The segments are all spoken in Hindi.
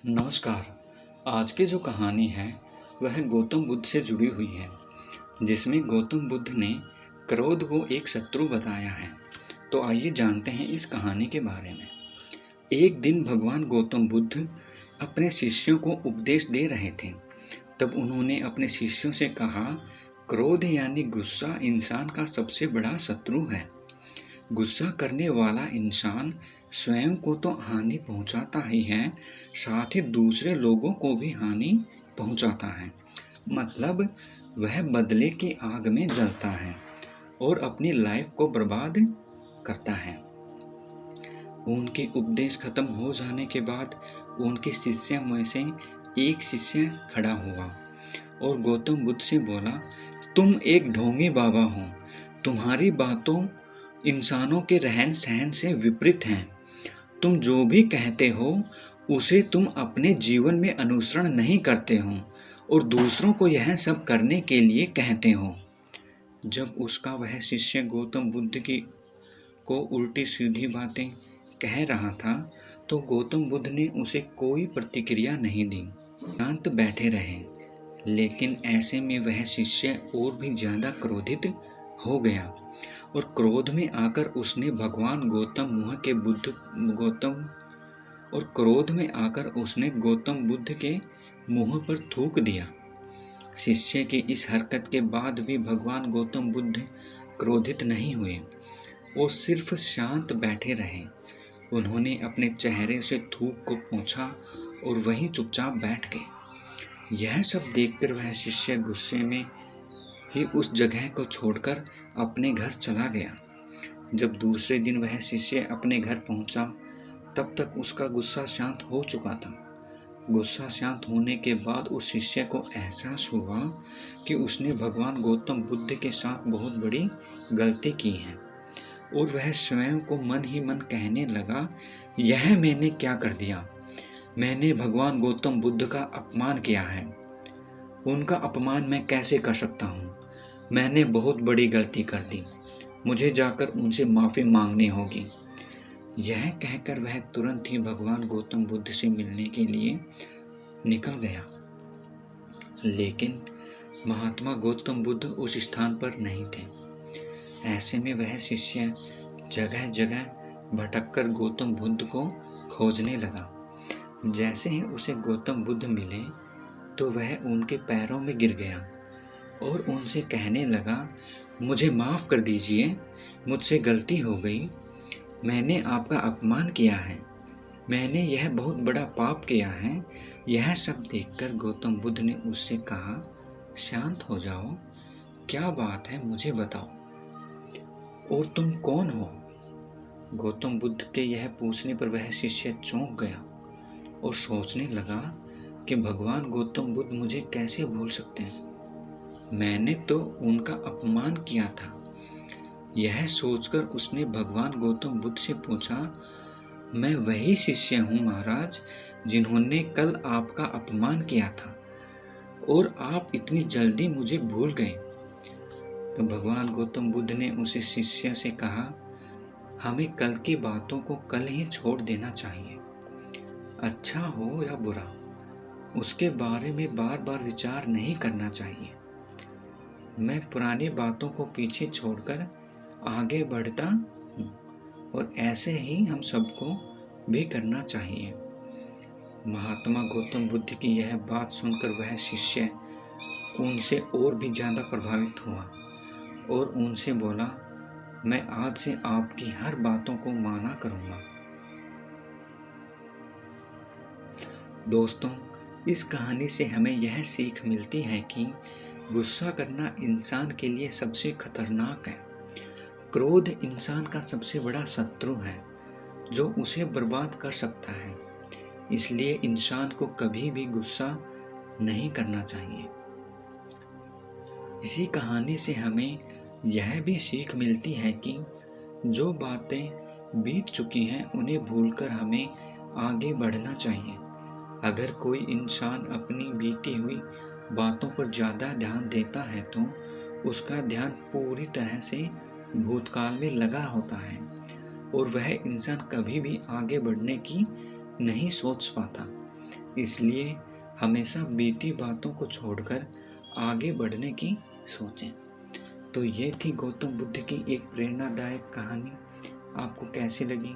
नमस्कार। आज की जो कहानी है वह गौतम बुद्ध से जुड़ी हुई है, जिसमें गौतम बुद्ध ने क्रोध को एक शत्रु बताया है। तो आइए जानते हैं इस कहानी के बारे में। एक दिन भगवान गौतम बुद्ध अपने शिष्यों को उपदेश दे रहे थे। तब उन्होंने अपने शिष्यों से कहा, क्रोध यानी गुस्सा इंसान का सबसे बड़ा शत्रु है। गुस्सा करने वाला इंसान स्वयं को तो हानि पहुंचाता ही है, साथ ही दूसरे लोगों को भी हानि पहुंचाता है। मतलब वह बदले की आग में जलता है और अपनी लाइफ को बर्बाद करता है। उनके उपदेश खत्म हो जाने के बाद उनके शिष्यों में से एक शिष्य खड़ा हुआ और गौतम बुद्ध से बोला, तुम एक ढोंगी बाबा हो। तुम्हारी बातों इंसानों के रहन सहन से विपरीत हैं। तुम जो भी कहते हो उसे तुम अपने जीवन में अनुसरण नहीं करते हो और दूसरों को यह सब करने के लिए कहते हो। जब उसका वह शिष्य गौतम बुद्ध की को उल्टी सीधी बातें कह रहा था तो गौतम बुद्ध ने उसे कोई प्रतिक्रिया नहीं दी, शांत बैठे रहे। लेकिन ऐसे में वह शिष्य और भी ज्यादा क्रोधित हो गया और क्रोध में आकर उसने भगवान गौतम बुद्ध के मुंह पर थूक दिया। शिष्य की इस हरकत के बाद भी भगवान गौतम बुद्ध क्रोधित नहीं हुए और सिर्फ शांत बैठे रहे। उन्होंने अपने चेहरे से थूक को पोंछा और वहीं चुपचाप बैठ गए। यह सब देखकर वह शिष्य गुस्से में ही उस जगह को छोड़कर अपने घर चला गया। जब दूसरे दिन वह शिष्य अपने घर पहुंचा तब तक उसका गुस्सा शांत हो चुका था। गुस्सा शांत होने के बाद उस शिष्य को एहसास हुआ कि उसने भगवान गौतम बुद्ध के साथ बहुत बड़ी गलती की है और वह स्वयं को मन ही मन कहने लगा, यह मैंने क्या कर दिया। मैंने भगवान गौतम बुद्ध का अपमान किया है। उनका अपमान मैं कैसे कर सकता हूँ। मैंने बहुत बड़ी गलती कर दी। मुझे जाकर उनसे माफ़ी मांगनी होगी। यह कहकर वह तुरंत ही भगवान गौतम बुद्ध से मिलने के लिए निकल गया। लेकिन महात्मा गौतम बुद्ध उस स्थान पर नहीं थे। ऐसे में वह शिष्य जगह जगह भटककर गौतम बुद्ध को खोजने लगा। जैसे ही उसे गौतम बुद्ध मिले तो वह उनके पैरों में गिर गया और उनसे कहने लगा, मुझे माफ़ कर दीजिए, मुझसे गलती हो गई। मैंने आपका अपमान किया है। मैंने यह बहुत बड़ा पाप किया है। यह सब देखकर गौतम बुद्ध ने उससे कहा, शांत हो जाओ, क्या बात है मुझे बताओ और तुम कौन हो। गौतम बुद्ध के यह पूछने पर वह शिष्य चौंक गया और सोचने लगा कि भगवान गौतम बुद्ध मुझे कैसे भूल सकते हैं। मैंने तो उनका अपमान किया था। यह सोचकर उसने भगवान गौतम बुद्ध से पूछा, मैं वही शिष्य हूँ महाराज, जिन्होंने कल आपका अपमान किया था और आप इतनी जल्दी मुझे भूल गए। तो भगवान गौतम बुद्ध ने उस शिष्य से कहा, हमें कल की बातों को कल ही छोड़ देना चाहिए। अच्छा हो या बुरा, उसके बारे में बार बार विचार नहीं करना चाहिए। मैं पुरानी बातों को पीछे छोड़कर आगे बढ़ता हूँ और ऐसे ही हम सबको भी करना चाहिए। महात्मा गौतम बुद्ध की यह बात सुनकर वह शिष्य उनसे और भी ज़्यादा प्रभावित हुआ और उनसे बोला, मैं आज से आपकी हर बातों को माना करूँगा। दोस्तों, इस कहानी से हमें यह सीख मिलती है कि गुस्सा करना इंसान के लिए सबसे खतरनाक है। क्रोध इंसान का सबसे बड़ा शत्रु है जो उसे बर्बाद कर सकता है। इसलिए इंसान को कभी भी गुस्सा नहीं करना चाहिए। इसी कहानी से हमें यह भी सीख मिलती है कि जो बातें बीत चुकी हैं उन्हें भूलकर हमें आगे बढ़ना चाहिए। अगर कोई इंसान अपनी बीती हुई बातों पर ज़्यादा ध्यान देता है तो उसका ध्यान पूरी तरह से भूतकाल में लगा होता है और वह इंसान कभी भी आगे बढ़ने की नहीं सोच पाता। इसलिए हमेशा बीती बातों को छोड़कर आगे बढ़ने की सोचें। तो ये थी गौतम बुद्ध की एक प्रेरणादायक कहानी। आपको कैसी लगी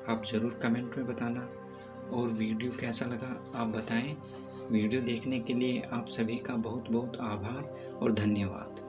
आप ज़रूर कमेंट में बताना, और वीडियो कैसा लगा आप बताएं। वीडियो देखने के लिए आप सभी का बहुत बहुत आभार और धन्यवाद।